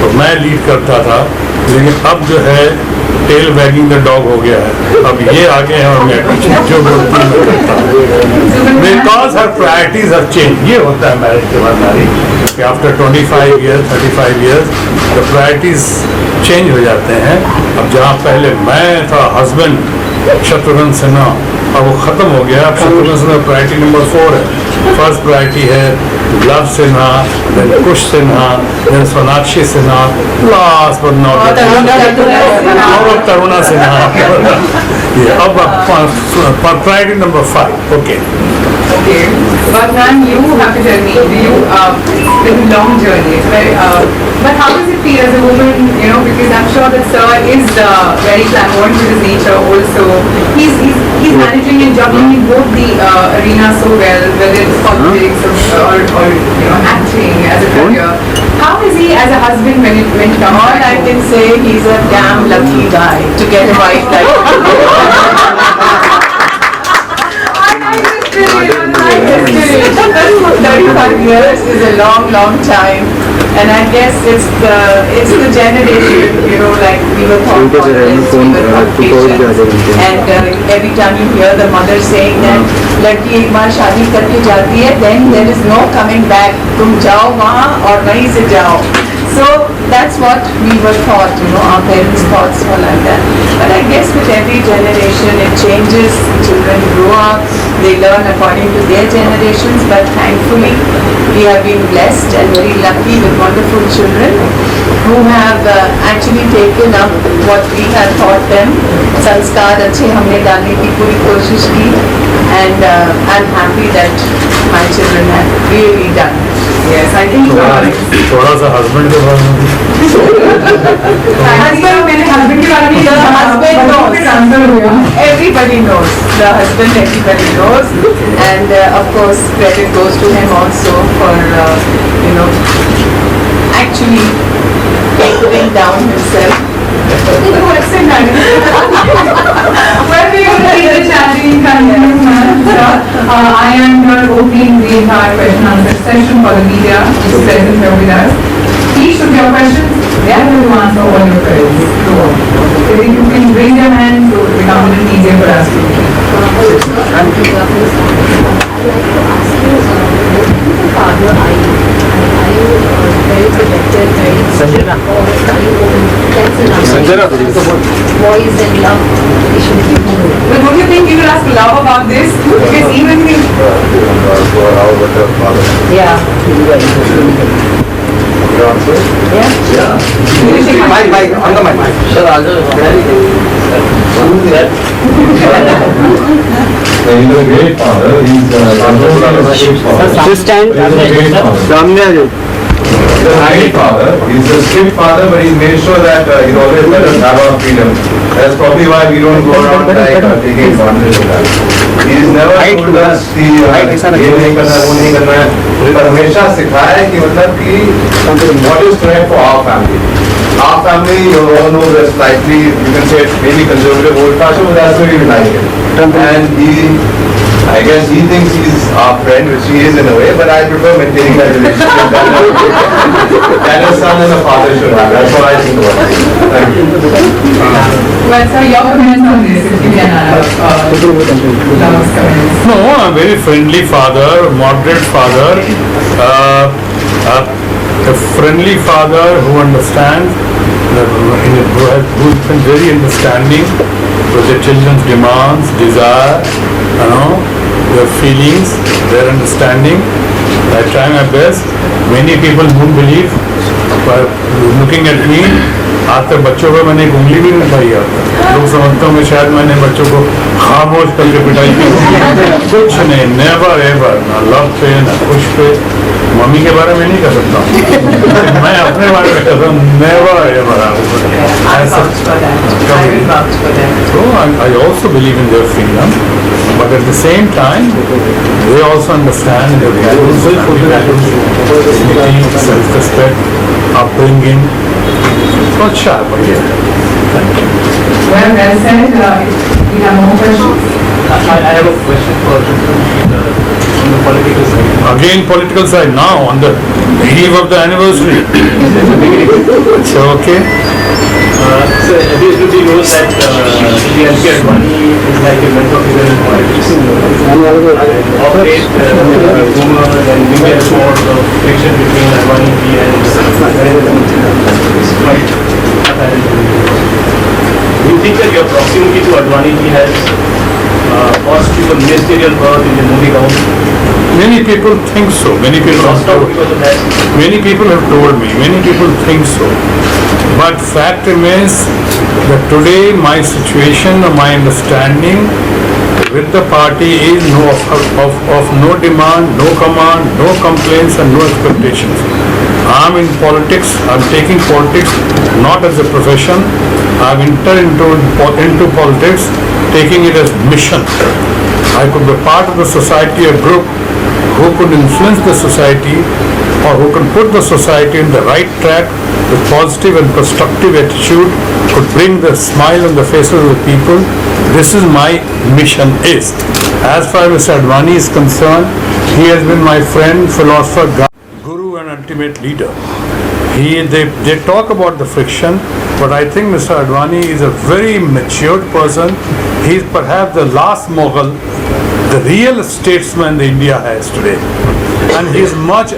तो मैं लीड करता था, लेकिन अब जो है टेल वैगिंग द डॉग हो गया है, अब ये आगे हैं और मैं पीछे, जो बोलती है मैं करता हूँ, because her priorities her change. ये होता है मैरिज के बाद नारी कि after 25 years 35 years the priorities change हो जाते हैं। अब जहाँ पहले मैं था हस्बैंड शत्रुघ्न सिन्हा, अब वो खत्म हो गया। अब शत्रुघ्न सिन्हा प्रायोरिटी नंबर 4 है। फर्स्ट प्रायोरिटी है Luv Sinha, then Kush Sinha, then Sonakshi Sinha, last but not Taruna Sinha. ये अब priority number 5। Okay, Okay, but ma'am, you have a journey. It's a long journey. But how does it feel as a woman? You know, because I'm sure that Sir is very flamboyant with his nature. Also, he's managing and juggling in both the arenas so well, whether it's politics or you know acting as a career. How is he as a husband when it comes? All I can say, he's a damn lucky guy to get a wife like that. 35 years is a long, long time, and I guess it's the generation, you know, like we were taught confidence, we were taught patience, and every time you hear the mother saying that लड़की एक बार शादी करके जाती है, then there is no coming back. तुम जाओ वहाँ और वहीं से जाओ. So that's what we were taught, you know, our parents' thoughts were like that. But I guess with every generation it changes, children grow up, they learn according to their generations, but thankfully we have been blessed and very lucky with wonderful children who have actually taken up what we have taught them. संस्कार अच्छे हमने डालने की पूरी कोशिश की, and I'm happy that my children have really done. Yes, I think थोड़ा सा हस्बैंड के बारे में मेरे husband के बारे में The husband knows. Everybody knows. The husband, everybody knows. And of course, credit goes to him also for, you know, actually tapering down himself. Well, we will see the challenging continues, ma'am. I am here opening the entire question answer session for the media who is present here with us. Each of your questions, they are going to answer all your queries. So, if you can raise your hand, so it will become a little easier for us to I'd like to ask you, what is the father? Are you very protected, very Sanjana. or are you Sanjana. boys and love issue with you? But don't you think you will ask love about this? Because even the Yeah. Mike, on the mic. Sir, He's a great father. He's a great father. He's a strict father, but he's made sure that he's always let us have our freedom. That's probably why we don't go around like taking advantage of that. He's never told us कि ये नहीं करना, वो नहीं करना है, पर हमेशा सिखाया है कि मतलब कि what is correct for our family. Our family, you all know, is slightly, you can say, maybe conservative, old-fashioned, but that's the way we like it. And I guess he thinks he's our friend, which he is in a way, but I prefer maintaining that relationship that a son and a father should have. That's what I think about it. Thank you. well, sir, your comments on this, if you can Love's comments. No, a very friendly father, moderate father, a friendly father who understands, who has been very understanding with the children's demands, desire, you know, their feelings, their understanding. I try my best. Many people don't believe, but looking at me, आज तक बच्चों पे मैंने एक उंगली भी नहीं उठाई है। लोग समझते होंगे शायद मैंने बच्चों को खामोश करके पिटाई की, कुछ नहीं, नेवर एवर, ना लव पे ना कुछ पे। मम्मी के बारे में नहीं कर सकता हूँ, मैं अपने बारे में कहता हूँ, never ever. I vouch for that. I will vouch for that. So I also believe in their freedom, but at the same time, they also understand their values, dignity, self-respect, upbringing. Not shy, but yeah. Well said. We have more questions. I have a question for on the political side. Again, political side now on the eve of the anniversary. So, okay? So everybody knows that Priyanka Advani is like a mentor figure in politics. Of late, rumor and media reports of friction between Advani ji and is quite apparent. Do you think that your proximity to Advani ji has cost you a ministerial berth in the Modi government? Many people think so. Many people have Lost out told, because of that? many people have told me. Many people think so. But fact remains that today my situation or my understanding with the party is of no demand, no command, no complaints and no expectations. I'm in politics, I'm taking politics not as a profession, I've entered into politics taking it as mission. I could be part of the society, a group who could influence the society or who can put the society in the right track with positive and constructive attitude, could bring the smile on the faces of the people. This is my mission is. As far as Mr. Advani is concerned, he has been my friend, philosopher, guru and ultimate leader. They talk about the friction, but I think Mr. Advani is a very matured person. He is perhaps the last Mughal, the real statesman India has today. And he is much